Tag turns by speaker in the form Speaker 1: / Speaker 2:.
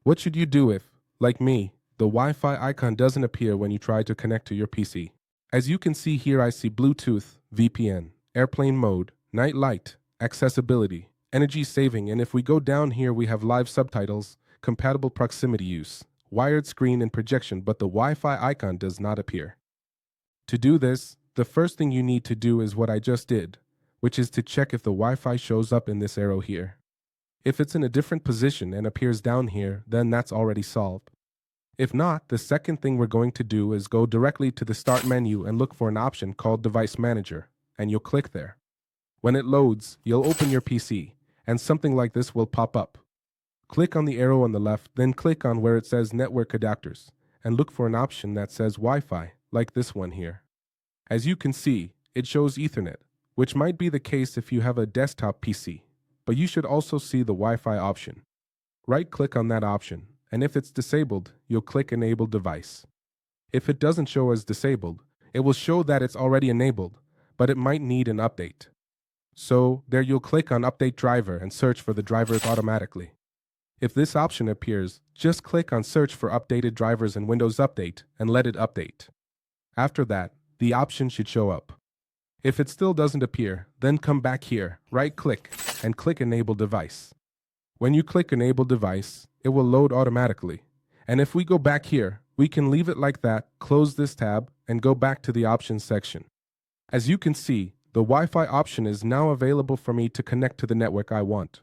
Speaker 1: What should you do if, like me, the Wi-Fi icon doesn't appear when you try to connect to your PC? As you can see here, I see Bluetooth, VPN, airplane mode, night light, accessibility, energy saving, and if we go down here we have live subtitles, compatible proximity use, wired screen and projection, but the Wi-Fi icon does not appear. To do this, the first thing you need to do is what I just did, which is to check if the Wi-Fi shows up in this arrow here. If it's in a different position and appears down here, then that's already solved. If not, the second thing we're going to do is go directly to the Start menu and look for an option called Device Manager, and you'll click there. When it loads, you'll open your PC, and something like this will pop up. Click on the arrow on the left, then click on where it says Network Adapters, and look for an option that says Wi-Fi, like this one here. As you can see, it shows Ethernet, which might be the case if you have a desktop PC, but you should also see the Wi-Fi option. Right-click on that option, and if it's disabled, you'll click Enable Device. If it doesn't show as disabled, it will show that it's already enabled, but it might need an update. So, there you'll click on Update Driver and search for the drivers automatically. If this option appears, just click on Search for Updated Drivers in Windows Update and let it update. After that, the option should show up. If it still doesn't appear, then come back here, right-click, and click Enable Device. When you click Enable Device, it will load automatically. And if we go back here, we can leave it like that, close this tab, and go back to the Options section. As you can see, the Wi-Fi option is now available for me to connect to the network I want.